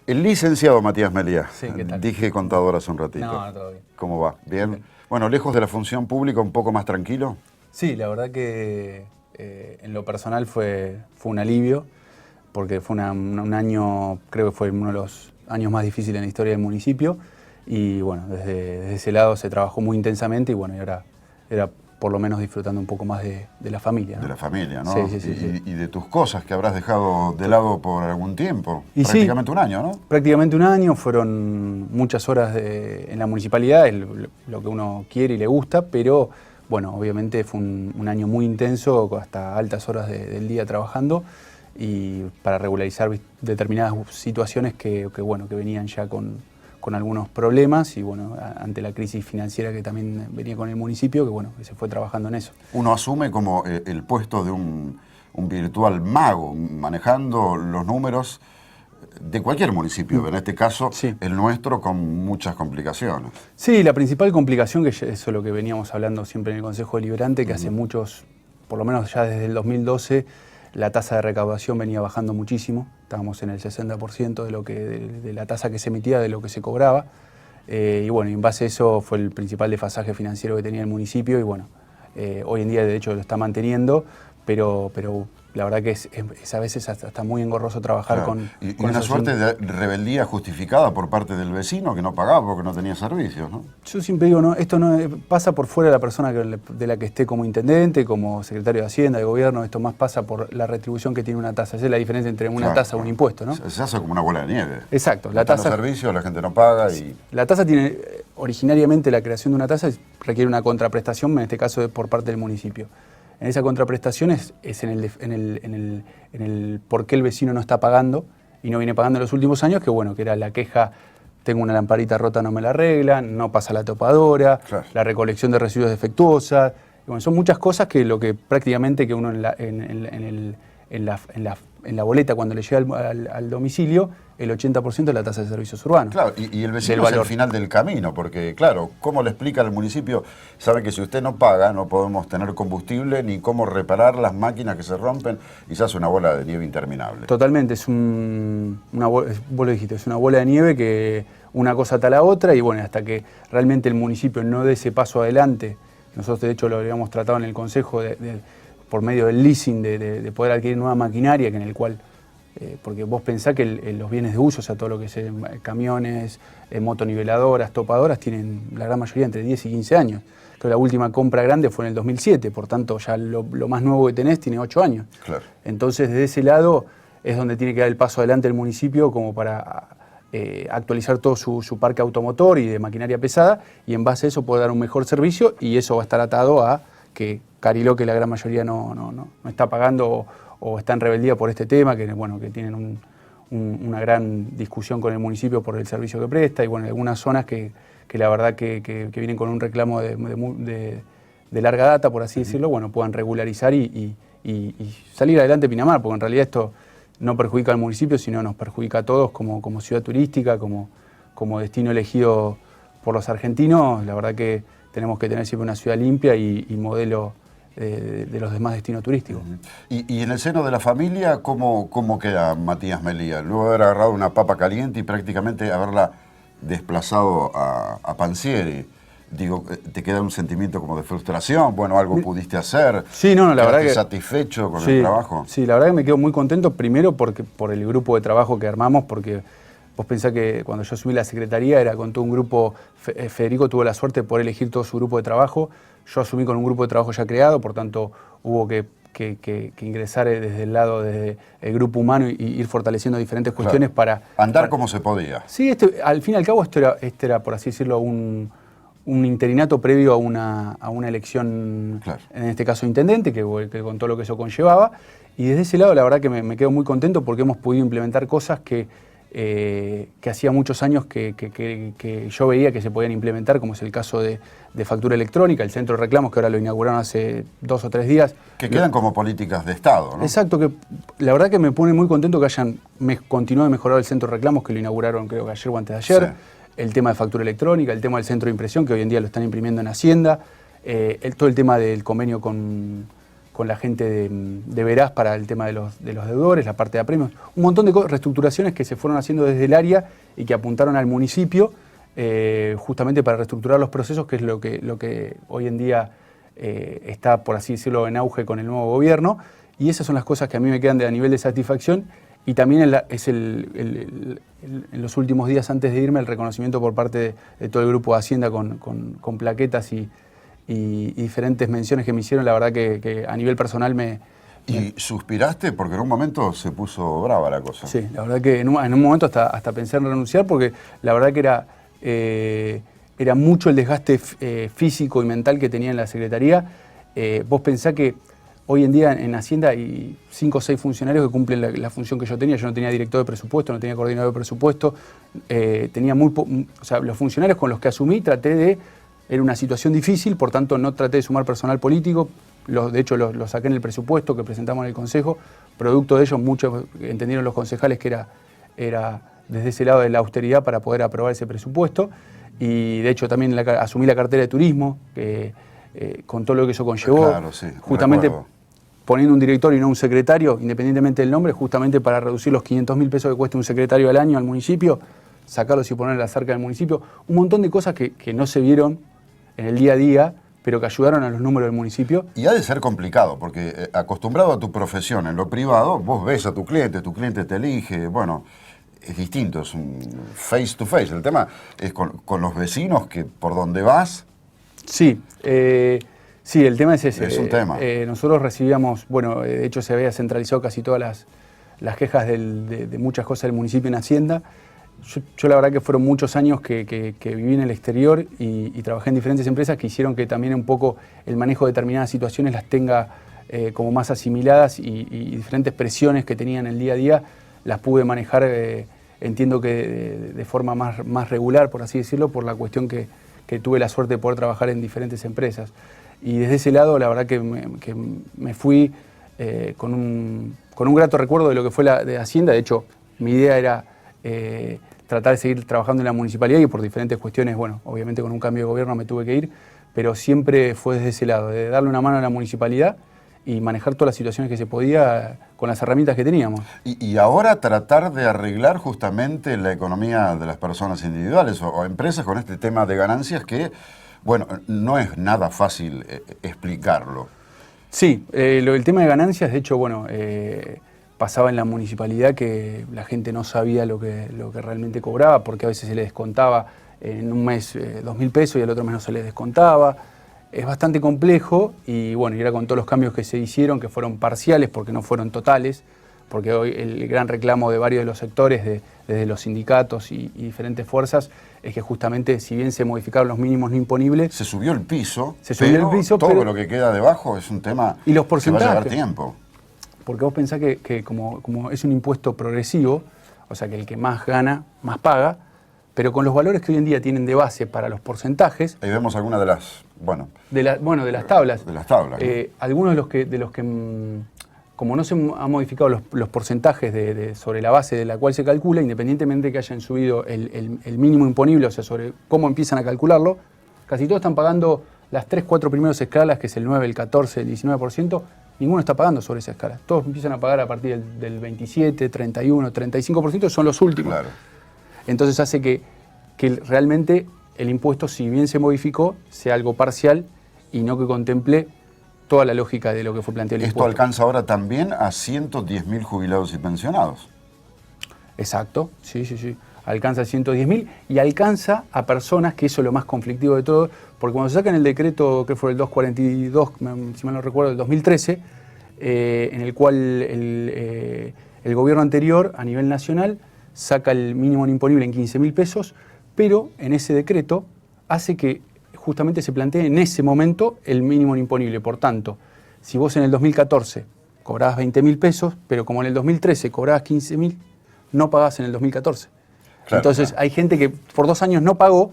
El licenciado Matías Melía. Sí, ¿qué tal? Dije contador hace un ratito. No, todo bien. ¿Cómo va? ¿Bien? Bien. Bueno, lejos de la función pública, un poco más tranquilo. Sí, la verdad que en lo personal fue un alivio, porque fue un año, creo que fue uno de los años más difíciles en la historia del municipio. Y bueno, desde ese lado se trabajó muy intensamente y bueno, y ahora era por lo menos disfrutando un poco más de la familia, ¿no? De la familia, ¿no? Sí. Y de tus cosas que habrás dejado de lado por algún tiempo. Y prácticamente sí, un año, ¿no? Prácticamente un año, fueron muchas horas en la municipalidad, es lo que uno quiere y le gusta, pero bueno, obviamente fue un año muy intenso, hasta altas horas del día trabajando y para regularizar determinadas situaciones que venían ya con algunos problemas y bueno, ante la crisis financiera que también venía con el municipio, que se fue trabajando en eso. Uno asume como el puesto de un virtual mago, manejando los números de cualquier municipio, en este caso Sí. el nuestro, con muchas complicaciones. Sí, la principal complicación, que eso es lo que veníamos hablando siempre en el Consejo Deliberante, que hace muchos, por lo menos ya desde el 2012, la tasa de recaudación venía bajando muchísimo. Estábamos en el 60% de la tasa que se emitía, de lo que se cobraba. Y bueno, en base a eso fue el principal desfasaje financiero que tenía el municipio y bueno, hoy en día de hecho lo está manteniendo, pero la verdad que es a veces hasta muy engorroso trabajar Claro. con Y una suerte de rebeldía justificada por parte del vecino que no pagaba porque no tenía servicios, ¿no? Yo siempre digo, no, esto no pasa por fuera de la persona de la que esté como intendente, como secretario de Hacienda, de Gobierno, esto más pasa por la retribución que tiene una tasa. Esa es la diferencia entre una tasa y un impuesto, ¿no? Se hace como una bola de nieve. Exacto. La tasa. Los servicios, la gente no paga y... La tasa tiene, originariamente la creación de una tasa requiere una contraprestación, en este caso por parte del municipio. En esa contraprestación es en el por qué el vecino no está pagando y no viene pagando en los últimos años, que era la queja, tengo una lamparita rota, no me la arreglan, no pasa la topadora, claro, la recolección de residuos defectuosa. Bueno, son muchas cosas que lo que prácticamente que uno en la boleta cuando le llega al domicilio, el 80% es la tasa de servicios urbanos. Claro, y el vecino es el final del camino, porque claro, ¿cómo le explica al municipio? Sabe que si usted no paga, no podemos tener combustible ni cómo reparar las máquinas que se rompen y se hace una bola de nieve interminable. Totalmente, vos lo dijiste, es una bola de nieve que una cosa ata a la otra y bueno, hasta que realmente el municipio no dé ese paso adelante, nosotros de hecho lo habíamos tratado en el Consejo por medio del leasing, de poder adquirir nueva maquinaria, que en el cual, porque vos pensás que los bienes de uso, o sea, todo lo que es camiones, motoniveladoras, topadoras, tienen la gran mayoría entre 10 y 15 años. Pero la última compra grande fue en el 2007, por tanto ya lo más nuevo que tenés tiene 8 años. Claro. Entonces desde ese lado es donde tiene que dar el paso adelante el municipio como para actualizar todo su parque automotor y de maquinaria pesada y en base a eso poder dar un mejor servicio y eso va a estar atado a que Cariló, que la gran mayoría no está pagando o está en rebeldía por este tema, que tienen una gran discusión con el municipio por el servicio que presta y bueno, algunas zonas que la verdad que vienen con un reclamo de larga data, por así decirlo, bueno, puedan regularizar y salir adelante Pinamar, porque en realidad esto no perjudica al municipio, sino nos perjudica a todos como ciudad turística, como destino elegido por los argentinos. La verdad que tenemos que tener siempre una ciudad limpia y modelo de los demás destinos turísticos. Y en el seno de la familia, ¿cómo queda Matías Melía? Luego de haber agarrado una papa caliente y prácticamente haberla desplazado a Pansieri, digo, ¿te queda un sentimiento como de frustración? Bueno, algo pudiste hacer. Sí, la verdad que... ¿Satisfecho con el trabajo? Sí, la verdad que me quedo muy contento, primero por el grupo de trabajo que armamos, porque vos pensás que cuando yo subí la secretaría era con todo un grupo, Federico tuvo la suerte de poder elegir todo su grupo de trabajo, yo asumí con un grupo de trabajo ya creado, por tanto hubo que ingresar desde el lado, desde el grupo humano y ir fortaleciendo diferentes cuestiones para... Andar como se podía. Sí, al fin y al cabo esto era, por así decirlo, un interinato previo a una elección, claro, en este caso intendente, que con todo lo que eso conllevaba, y desde ese lado la verdad que me quedo muy contento porque hemos podido implementar cosas que hacía muchos años que yo veía que se podían implementar, como es el caso de factura electrónica, el centro de reclamos que ahora lo inauguraron hace 2 o 3 días. Que quedan como políticas de Estado, ¿no? Exacto, que la verdad que me pone muy contento que hayan continuado de mejorar el centro de reclamos, que lo inauguraron creo que ayer o antes de ayer, sí, el tema de factura electrónica, el tema del centro de impresión, que hoy en día lo están imprimiendo en Hacienda, todo el tema del convenio con con la gente de Veraz para el tema de los deudores, la parte de apremios, un montón de reestructuraciones que se fueron haciendo desde el área y que apuntaron al municipio justamente para reestructurar los procesos, que es lo que hoy en día está, por así decirlo, en auge con el nuevo gobierno, y esas son las cosas que a mí me quedan a nivel de satisfacción. Y también en los últimos días antes de irme el reconocimiento por parte de todo el grupo de Hacienda con plaquetas y diferentes menciones que me hicieron. La verdad que a nivel personal ¿Y suspiraste? Porque en un momento se puso brava la cosa. Sí, la verdad que en un momento hasta pensé en renunciar, porque la verdad que era mucho el desgaste físico y mental que tenía en la Secretaría. Vos pensás que hoy en día en Hacienda hay 5 o 6 funcionarios que cumplen la función que yo tenía. Yo no tenía director de presupuesto, no tenía coordinador de presupuesto. Tenía o sea, los funcionarios con los que asumí era una situación difícil, por tanto no traté de sumar personal político. De hecho, lo saqué en el presupuesto que presentamos en el Consejo. Producto de ello, muchos entendieron los concejales que era desde ese lado de la austeridad para poder aprobar ese presupuesto. Y de hecho también asumí la cartera de turismo, con todo lo que eso conllevó. Claro, sí, justamente poniendo un director y no un secretario, independientemente del nombre, justamente para reducir los 500.000 pesos que cuesta un secretario al año al municipio, sacarlos y ponerlos cerca del municipio. Un montón de cosas que no se vieron en el día a día, pero que ayudaron a los números del municipio. Y ha de ser complicado, porque acostumbrado a tu profesión en lo privado, vos ves a tu cliente te elige, bueno, es distinto, es un face to face. El tema es con los vecinos, que por donde vas... Sí, sí, el tema es ese. Es un tema. Nosotros recibíamos, bueno, de hecho se había centralizado casi todas las quejas de muchas cosas del municipio en Hacienda. Yo la verdad que fueron muchos años que viví en el exterior y trabajé en diferentes empresas que hicieron que también un poco el manejo de determinadas situaciones las tenga como más asimiladas, y diferentes presiones que tenía en el día a día las pude manejar, entiendo que de forma más regular, por así decirlo, por la cuestión que tuve la suerte de poder trabajar en diferentes empresas. Y desde ese lado la verdad que me fui con un grato recuerdo de lo que fue de Hacienda. De hecho, mi idea era tratar de seguir trabajando en la municipalidad, y por diferentes cuestiones, bueno, obviamente con un cambio de gobierno me tuve que ir, pero siempre fue desde ese lado, de darle una mano a la municipalidad y manejar todas las situaciones que se podía con las herramientas que teníamos. Y ahora tratar de arreglar justamente la economía de las personas individuales o empresas con este tema de ganancias que, bueno, no es nada fácil explicarlo. Sí, el tema de ganancias, de hecho, bueno, pasaba en la municipalidad que la gente no sabía lo que realmente cobraba, porque a veces se le descontaba en un mes 2.000 pesos y al otro mes no se les descontaba. Es bastante complejo, y bueno, y era con todos los cambios que se hicieron, que fueron parciales porque no fueron totales, porque hoy el gran reclamo de varios de los sectores, desde los sindicatos y diferentes fuerzas, es que justamente, si bien se modificaron los mínimos no imponibles... Se subió el piso, pero todo lo que queda debajo es un tema y los que va a llevar porcentajes, tiempo. Porque vos pensás que como es un impuesto progresivo, o sea que el que más gana, más paga, pero con los valores que hoy en día tienen de base para los porcentajes... Ahí vemos algunas de las, de las tablas. De las tablas. ¿No? Algunos de los que como no se han modificado los porcentajes sobre la base de la cual se calcula, independientemente de que hayan subido el mínimo imponible, o sea, sobre cómo empiezan a calcularlo, casi todos están pagando las 3, 4 primeras escalas, que es el 9, el 14, el 19%, ninguno está pagando sobre esa escala. Todos empiezan a pagar a partir del 27, 31, 35%, son los últimos. Claro. Entonces hace que realmente el impuesto, si bien se modificó, sea algo parcial y no que contemple toda la lógica de lo que fue planteado el impuesto. Esto alcanza ahora también a 110.000 jubilados y pensionados. Exacto, sí. Alcanza a 110.000 y alcanza a personas, que eso es lo más conflictivo de todo, porque cuando se sacan el decreto, que fue el 242, si mal no recuerdo, del 2013, en el cual el gobierno anterior, a nivel nacional, saca el mínimo imponible en 15.000 pesos, pero en ese decreto hace que justamente se plantee en ese momento el mínimo imponible. Por tanto, si vos en el 2014 cobrabas 20.000 pesos, pero como en el 2013 cobrabas 15.000, no pagás en el 2014. Claro, entonces hay gente que por 2 años no pagó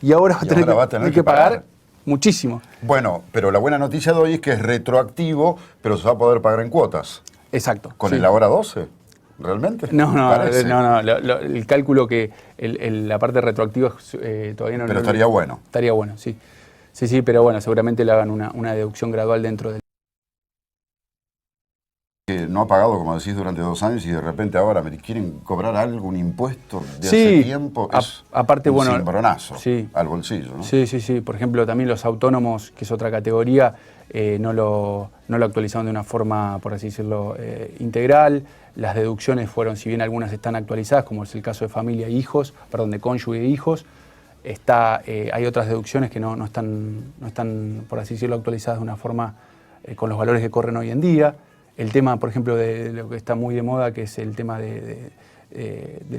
y ahora va a tener que pagar muchísimo. Bueno, pero la buena noticia de hoy es que es retroactivo, pero se va a poder pagar en cuotas. Exacto. ¿Con el ahora 12? ¿Realmente? No, el cálculo que la parte retroactiva todavía no... Pero estaría bueno. Estaría bueno, sí. Sí, pero bueno, seguramente le hagan una deducción gradual dentro del... que no ha pagado, como decís, durante 2 años y de repente ahora me quieren cobrar algún impuesto de Sí, hace tiempo, es aparte, un bueno, cimbronazo sí. al bolsillo, ¿no? Sí, sí, sí. Por ejemplo, también los autónomos, que es otra categoría, no lo actualizaron de una forma, por así decirlo, integral. Las deducciones fueron, si bien algunas están actualizadas, como es el caso de familia e hijos, perdón, de cónyuge e hijos, hay otras deducciones que no están, por así decirlo, actualizadas de una forma con los valores que corren hoy en día. El tema, por ejemplo, de lo que está muy de moda, que es el tema de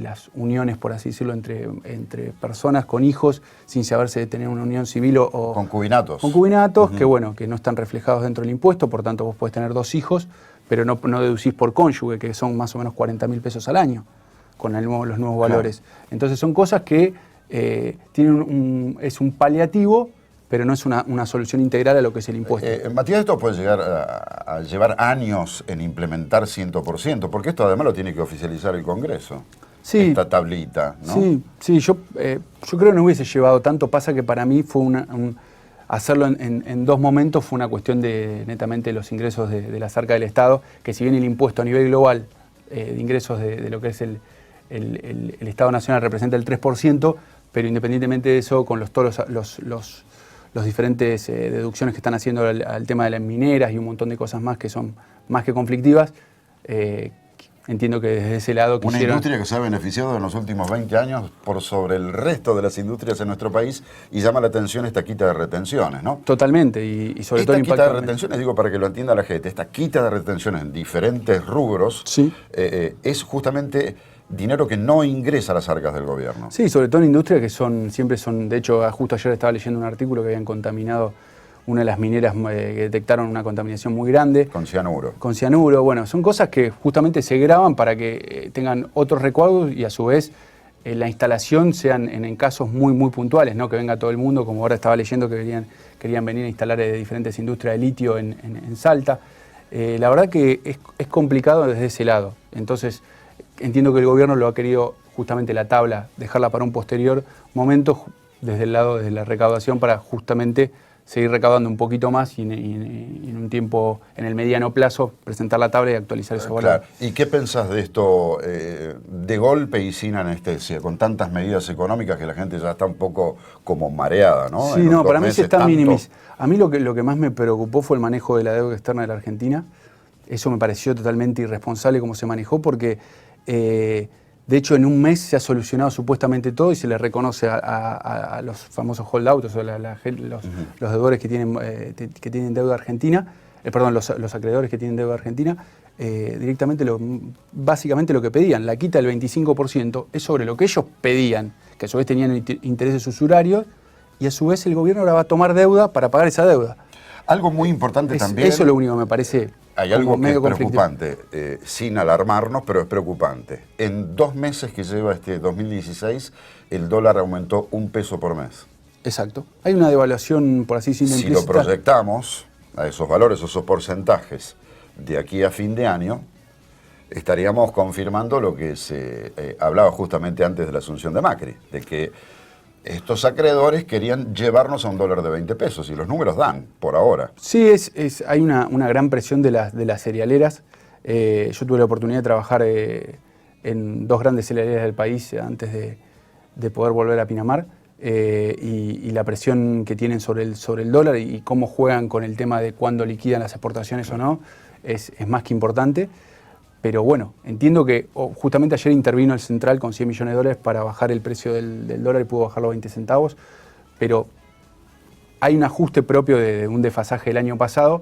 las uniones, por así decirlo, entre personas con hijos, sin saberse de tener una unión civil o concubinatos. Concubinatos, que bueno, que no están reflejados dentro del impuesto, por tanto vos podés tener 2 hijos, pero no deducís por cónyuge, que son más o menos 40.000 pesos al año, con los nuevos valores. Entonces son cosas que es un paliativo, pero no es una solución integral a lo que es el impuesto. Matías, esto puede llegar a llevar años en implementar 100%, porque esto además lo tiene que oficializar el Congreso. Sí, esta tablita, ¿no? Sí, yo creo que no hubiese llevado tanto. Pasa que para mí fue hacerlo en 2 momentos fue una cuestión de netamente los ingresos de las arcas del Estado, que si bien el impuesto a nivel global de ingresos de lo que es el Estado Nacional representa el 3%, pero independientemente de eso, con todos los diferentes deducciones que están haciendo al tema de las mineras y un montón de cosas más que son más que conflictivas, entiendo que desde ese lado Una industria que se ha beneficiado en los últimos 20 años por sobre el resto de las industrias en nuestro país, y llama la atención esta quita de retenciones, ¿no? Totalmente, y sobre todo el impacto. Esta quita de retenciones, digo para que lo entienda la gente, esta quita de retenciones en diferentes rubros, sí, es justamente dinero que no ingresa a las arcas del gobierno. Sí, sobre todo en industrias que siempre son, de hecho, justo ayer estaba leyendo un artículo que habían contaminado una de las mineras, que detectaron una contaminación muy grande. Con cianuro. Con cianuro, bueno, son cosas que justamente se graban para que tengan otros recuadros y a su vez la instalación sean en casos muy, muy puntuales, ¿no? Que venga todo el mundo, como ahora estaba leyendo que querían venir a instalar diferentes industrias de litio en Salta. La verdad que es complicado desde ese lado. Entonces, entiendo que el gobierno lo ha querido, justamente la tabla, dejarla para un posterior momento desde el lado de la recaudación para justamente seguir recaudando un poquito más y en un tiempo, en el mediano plazo, presentar la tabla y actualizar esos valores. Claro. ¿Y qué pensás de esto de golpe y sin anestesia, con tantas medidas económicas que la gente ya está un poco como mareada, ¿no? Sí, no, para mí se está minimizando. A mí lo que más me preocupó fue el manejo de la deuda externa de la Argentina. Eso me pareció totalmente irresponsable cómo se manejó, porque de hecho en un mes se ha solucionado supuestamente todo y se le reconoce a los famosos holdouts, o los deudores que tienen deuda argentina, perdón, los acreedores que tienen deuda argentina, directamente básicamente lo que pedían, la quita del 25%, es sobre lo que ellos pedían, que a su vez tenían intereses usurarios, y a su vez el gobierno ahora va a tomar deuda para pagar esa deuda. Algo muy importante también. Eso es lo único que me parece. Hay algo que es preocupante, sin alarmarnos, pero es preocupante. En 2 meses que lleva este 2016, el dólar aumentó 1 peso por mes. Exacto. Hay una devaluación, por así decirlo, implícita. Si lo proyectamos a esos valores, esos porcentajes, de aquí a fin de año, estaríamos confirmando lo que se hablaba justamente antes de la asunción de Macri, de que estos acreedores querían llevarnos a un dólar de 20 pesos y los números dan, por ahora. Sí, hay una gran presión de las cerealeras. Yo tuve la oportunidad de trabajar en 2 grandes cerealeras del país antes de poder volver a Pinamar, y la presión que tienen sobre el dólar y cómo juegan con el tema de cuándo liquidan las exportaciones o no, es más que importante. Pero bueno, entiendo que justamente ayer intervino el Central con 100 millones de dólares para bajar el precio del dólar y pudo bajarlo a 20 centavos, pero hay un ajuste propio de un desfasaje del año pasado,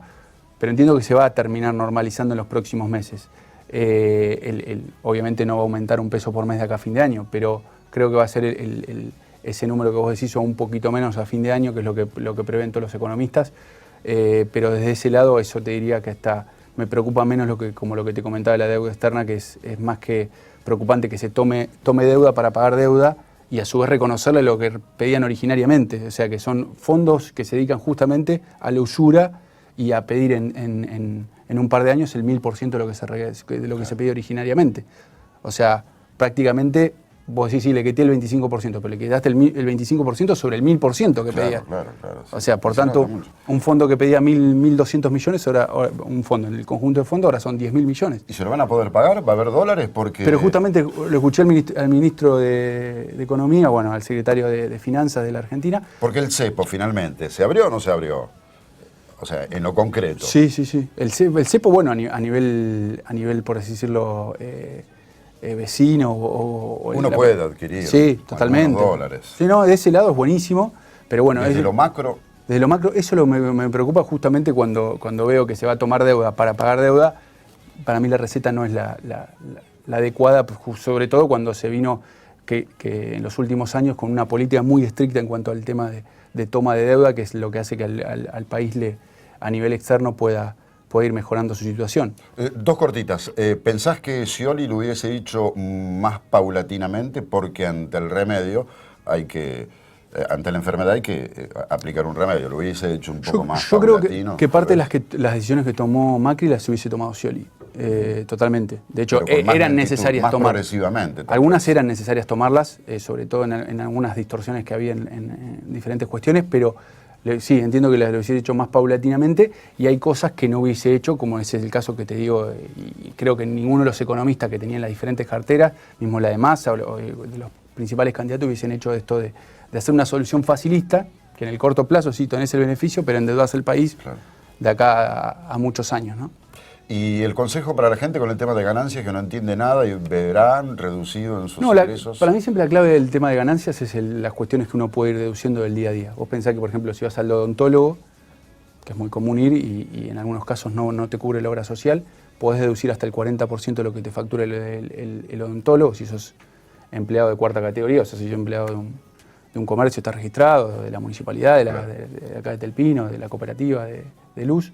pero entiendo que se va a terminar normalizando en los próximos meses. Obviamente no va a aumentar 1 peso por mes de acá a fin de año, pero creo que va a ser ese número que vos decís o un poquito menos a fin de año, que es lo que prevén todos los economistas, pero desde ese lado eso te diría que me preocupa menos como lo que te comentaba de la deuda externa, que es más que preocupante que se tome deuda para pagar deuda y a su vez reconocerle lo que pedían originariamente. O sea, que son fondos que se dedican justamente a la usura y a pedir en un par de años el 1000% de lo que se pedía originariamente. O sea, prácticamente vos decís, sí, le quité el 25%, pero le quitaste el 25% sobre el 1000% que pedía. Claro, sí. O sea, por Se tanto, nota mucho. un fondo que pedía 1.200 millones, ahora un fondo en el conjunto de fondos ahora son 10.000 millones. ¿Y se lo van a poder pagar? ¿Va a haber dólares? Porque... Pero justamente lo escuché al ministro de Economía, bueno, al secretario de Finanzas de la Argentina. Porque el cepo finalmente, ¿se abrió o no se abrió? O sea, en lo concreto. Sí. El cepo, bueno, a nivel, por así decirlo, vecino o uno puede adquirir. Sí, totalmente. $. Sí, no, de ese lado es buenísimo, pero bueno. Desde lo macro. Desde lo macro, eso me preocupa justamente cuando veo que se va a tomar deuda para pagar deuda. Para mí la receta no es la adecuada, sobre todo cuando se vino que en los últimos años con una política muy estricta en cuanto al tema de toma de deuda, que es lo que hace que al país a nivel externo pueda ir mejorando su situación. Dos cortitas. ¿Pensás que Scioli lo hubiese dicho más paulatinamente? Porque ante el remedio hay que... ante la enfermedad hay que aplicar un remedio. Lo hubiese hecho un poco más paulatino. Yo creo que parte de las decisiones que tomó Macri las hubiese tomado Scioli. Totalmente. De hecho, eran necesarias más tomar. Progresivamente. Algunas eran necesarias tomarlas, sobre todo en algunas distorsiones que había en diferentes cuestiones, pero sí, entiendo que lo hubiese hecho más paulatinamente y hay cosas que no hubiese hecho, como ese es el caso que te digo, y creo que ninguno de los economistas que tenían las diferentes carteras, mismo la de Massa o de los principales candidatos, hubiesen hecho esto de hacer una solución facilista, que en el corto plazo sí tenés el beneficio, pero endeudas el país de acá a muchos años, ¿no? Y el consejo para la gente con el tema de ganancias que no entiende nada y verán reducido en sus ingresos. Para mí siempre la clave del tema de ganancias es las cuestiones que uno puede ir deduciendo del día a día. Vos pensás que, por ejemplo, si vas al odontólogo, que es muy común ir y en algunos casos no te cubre la obra social, podés deducir hasta el 40% de lo que te factura el odontólogo si sos empleado de cuarta categoría, o sea, si sos empleado de un comercio, está registrado, de la municipalidad, de acá de Telpino, de la cooperativa de luz.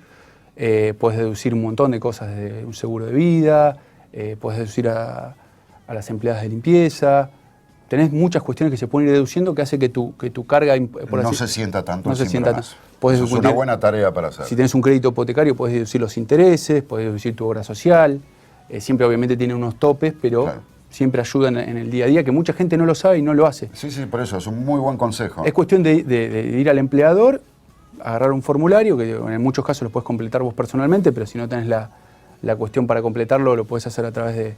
Puedes deducir un montón de cosas de un seguro de vida, puedes deducir a las empleadas de limpieza. Tenés muchas cuestiones que se pueden ir deduciendo que hace que tu carga... no se sienta tanto. No se sienta tanto. Eso es una buena tarea para hacer. Si tenés un crédito hipotecario, puedes deducir los intereses, puedes deducir tu obra social. Siempre obviamente tiene unos topes, pero siempre ayuda en el día a día, que mucha gente no lo sabe y no lo hace. Sí, por eso, es un muy buen consejo. Es cuestión de ir al empleador, agarrar un formulario, que en muchos casos lo puedes completar vos personalmente, pero si no tenés la cuestión para completarlo, lo puedes hacer a través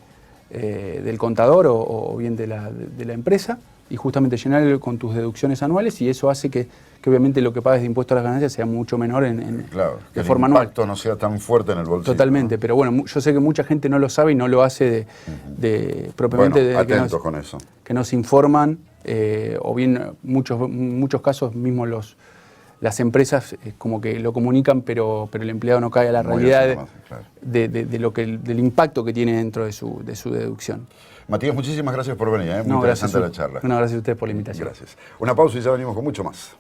del contador o bien de la empresa, y justamente llenarlo con tus deducciones anuales, y eso hace que obviamente lo que pagues de impuesto a las ganancias sea mucho menor de forma anual. Que el impacto no sea tan fuerte en el bolsillo. Totalmente, ¿no? Pero bueno, yo sé que mucha gente no lo sabe y no lo hace propiamente atentos con eso. Que no se informan, o bien muchos casos mismos las empresas como que lo comunican, pero el empleado no cae a la realidad del impacto que tiene dentro de su deducción. Matías, muchísimas gracias por venir. Muy interesante la charla. Gracias a ustedes por la invitación. Gracias. Una pausa y ya venimos con mucho más.